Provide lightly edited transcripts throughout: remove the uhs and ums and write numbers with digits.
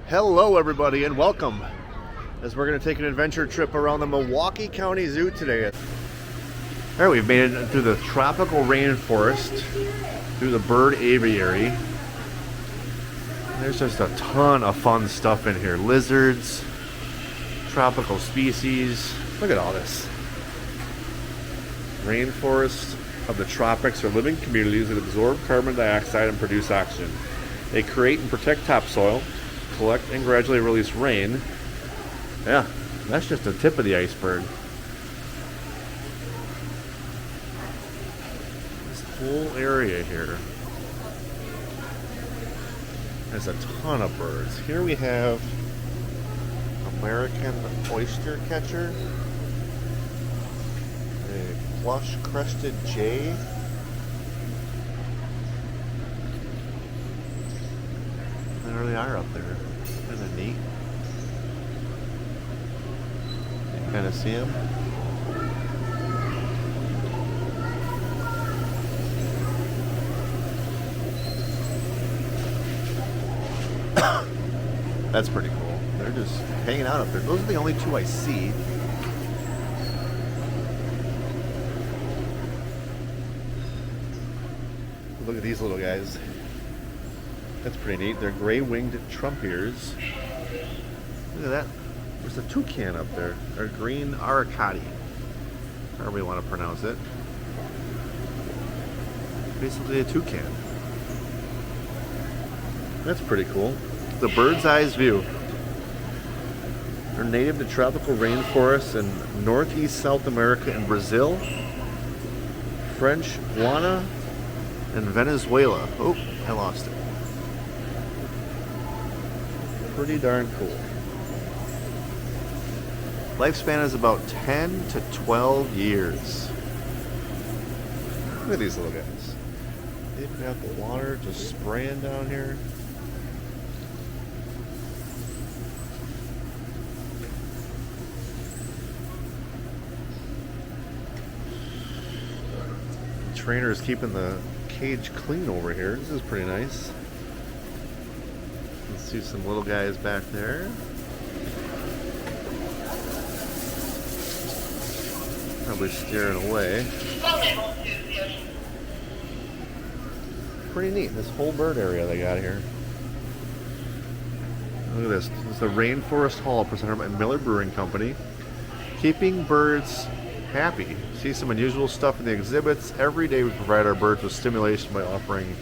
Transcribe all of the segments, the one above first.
Hello everybody and welcome as we're going to take an adventure trip around the Milwaukee County Zoo today. Alright, we've made it through the tropical rainforest, through the bird aviary. There's just a ton of fun stuff in here. Lizards, tropical species. Look at all this. Rainforests of the tropics are living communities that absorb carbon dioxide and produce oxygen. They create and protect topsoil, collect and gradually release rain. Yeah, that's just the tip of the iceberg. This whole area here has a ton of birds. Here we have American oyster catcher, a plush crested jay, there they are up there. Kind of neat. You kind of see them. That's pretty cool. They're just hanging out up there. Those are the only two I see. Look at these little guys. That's pretty neat. They're gray-winged trump ears. Look at that. There's a toucan up there. Or green aracati. However you want to pronounce it. Basically a toucan. That's pretty cool. The bird's eyes view. They're native to tropical rainforests in northeast South America and Brazil, French Guiana, and Venezuela. Oh, I lost it. Pretty darn cool. Lifespan is about 10 to 12 years. Look at these little guys. They've got the water just spraying down here. The trainer is keeping the cage clean over here. This is pretty nice. See some little guys back there. Probably steering away. Pretty neat, this whole bird area they got here. Look at this. This is the Rainforest Hall presented by Miller Brewing Company. Keeping birds happy. See some unusual stuff in the exhibits. Every day we provide our birds with stimulation by offering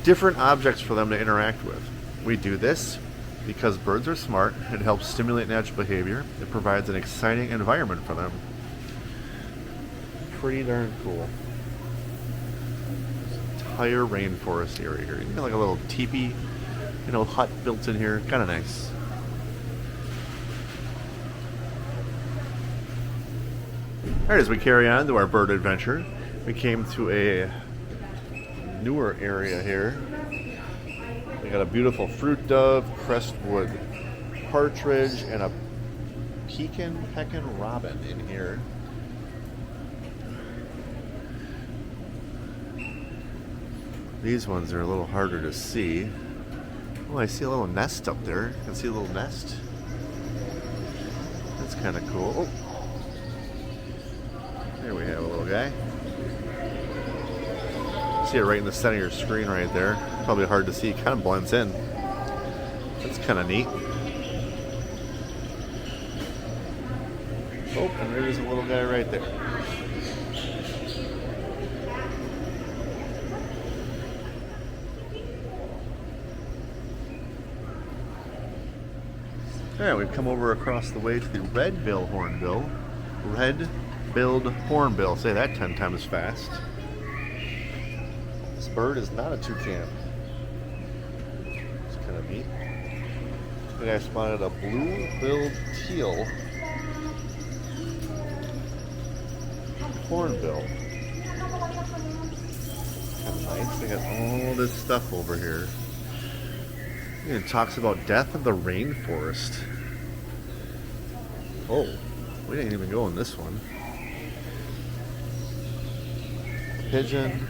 different objects for them to interact with. We do this because birds are smart. It helps stimulate natural behavior. It provides an exciting environment for them. Pretty darn cool. Entire rainforest area here. Even like a little teepee, hut built in here. Kind of nice. Alright, as we carry on to our bird adventure, we came to a newer area here. We got a beautiful fruit dove, crestwood partridge, and a pekin robin in here. These ones are a little harder to see. Oh, I see a little nest up there. You can see a little nest. That's kind of cool. Oh. There we have a little guy. See it right in the center of your screen right there. Probably hard to see. It kind of blends in. That's kind of neat. Oh, and there's a little guy right there. Alright, we've come over across the way to the red-billed hornbill. Red-billed hornbill. Say that 10 times fast. This bird is not a toucan. It's kind of neat. And I spotted a blue-billed teal hornbill. Kind of nice. They got all this stuff over here. It talks about death of the rainforest. Oh, we didn't even go in this one. Pigeon.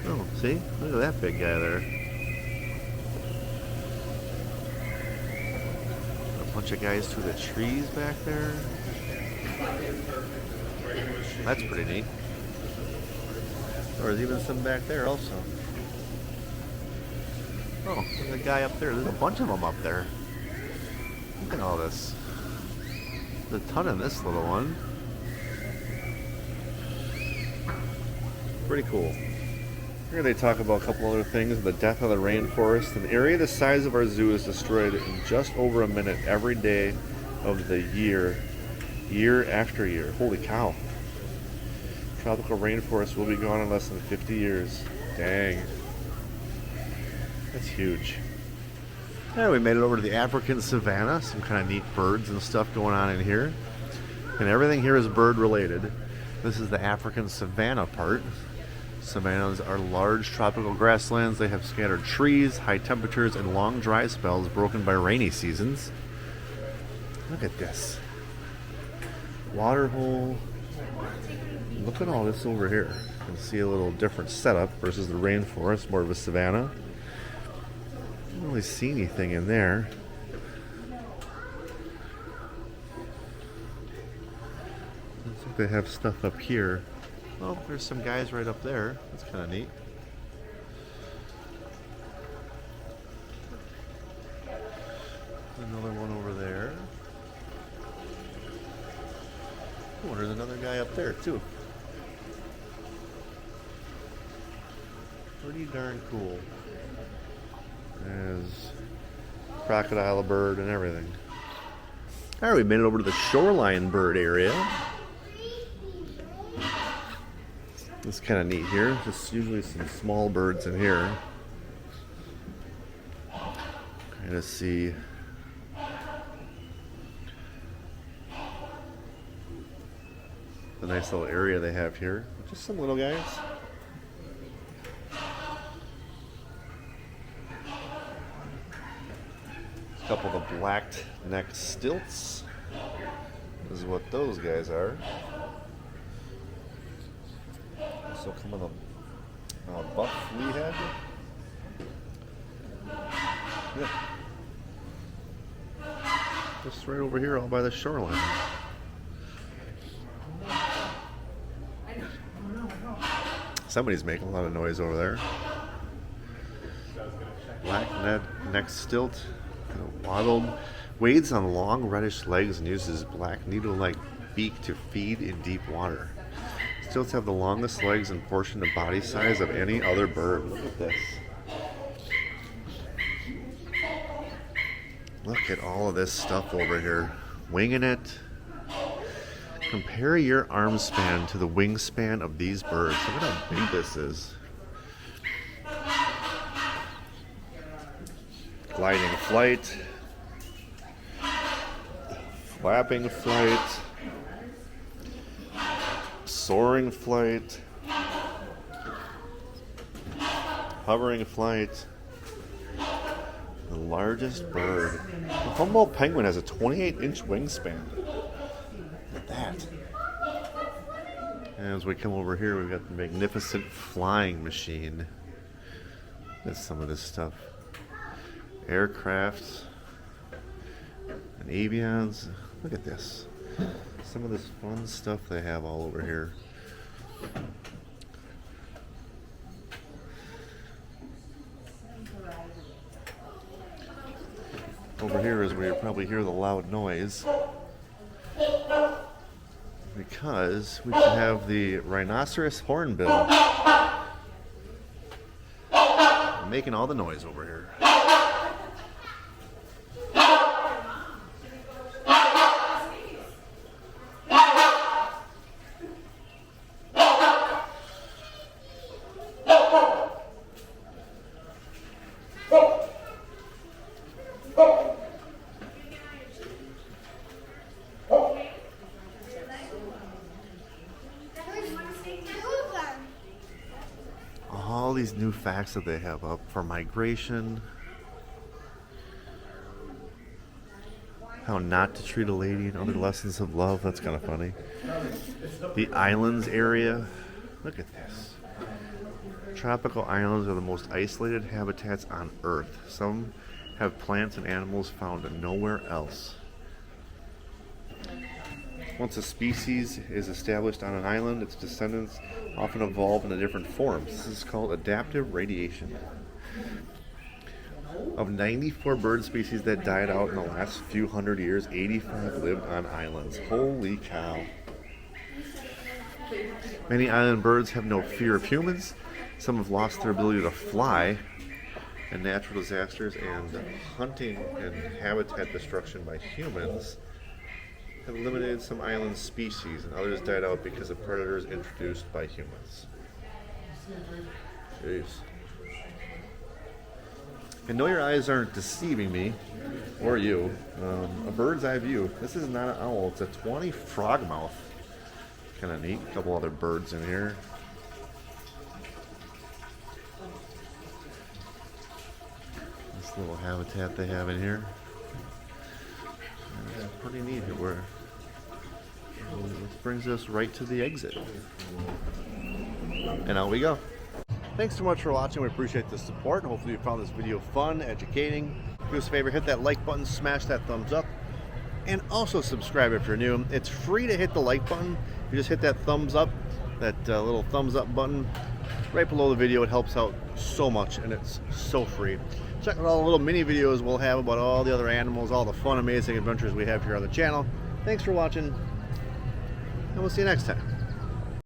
Oh, see? Look at that big guy there. Bunch of guys through the trees back there. That's pretty neat. Or there's even some back there also. Oh, there's a guy up there. There's a bunch of them up there. Look at all this. There's a ton in this little one. Pretty cool. Here they talk about a couple other things. The death of the rainforest. An area the size of our zoo is destroyed in just over a minute every day of the year after year. Holy cow. Tropical rainforest will be gone in less than 50 years. Dang. That's huge. Yeah, we made it over to the African Savanna. Some kind of neat birds and stuff going on in here. And everything here is bird related. This is the African Savanna part. Savannas are large tropical grasslands. They have scattered trees, high temperatures, and long dry spells broken by rainy seasons. Look at this. Waterhole. Look at all this over here. You can see a little different setup versus the rainforest, more of a savanna. Don't really see anything in there. Looks like they have stuff up here. Oh, there's some guys right up there. That's kind of neat. Another one over there. Oh, there's another guy up there too. Pretty darn cool. There's crocodile bird and everything. Alright, we made it over to the Shoreline bird area. It's kind of neat here. Just usually some small birds in here. Kind of see the nice little area they have here. Just some little guys. A couple of the black-necked stilts. This is what those guys are. Also come with a buff flea head. Yeah. Just right over here all by the shoreline. Somebody's making a lot of noise over there. Black-necked stilt. Waddled. Wades on long reddish legs and uses black needle-like beak to feed in deep water. Stilts have the longest legs and portion of body size of any other bird. Look at this. Look at all of this stuff over here. Winging it. Compare your arm span to the wingspan of these birds. Look at how big this is. Gliding flight. Flapping flight. Soaring flight, hovering flight, the largest bird. The Humboldt penguin has a 28-inch wingspan. Look at that. And as we come over here, we've got the magnificent flying machine. That's some of this stuff. Aircrafts and avions. Look at this. Some of this fun stuff they have all over here. Over here is where you probably hear the loud noise, because we can have the rhinoceros hornbill making all the noise over here. All these new facts that they have up for migration, how not to treat a lady, and other lessons of love. That's kind of funny. The islands area. Look at this. Tropical islands are the most isolated habitats on Earth. Some have plants and animals found nowhere else. Once a species is established on an island, its descendants often evolve into different forms. This is called adaptive radiation. Of 94 bird species that died out in the last few hundred years, 85 lived on islands. Holy cow. Many island birds have no fear of humans. Some have lost their ability to fly, and natural disasters and hunting and habitat destruction by humans have eliminated some island species, and others died out because of predators introduced by humans. Jeez. And no, your eyes aren't deceiving me, or you. A bird's eye view. This is not an owl, it's a 20 frogmouth. Kind of neat. A couple other birds in here. This little habitat they have in here. It's pretty neat. This brings us right to the exit. And out we go. Thanks so much for watching. We appreciate the support. Hopefully you found this video fun, educating. Do us a favor, hit that like button, smash that thumbs up, and also subscribe if you're new. It's free to hit the like button. You just hit that thumbs up, that little thumbs up button right below the video. It helps out so much, and it's so free. Check out all the little mini videos we'll have about all the other animals, all the fun, amazing adventures we have here on the channel. Thanks for watching, and we'll see you next time.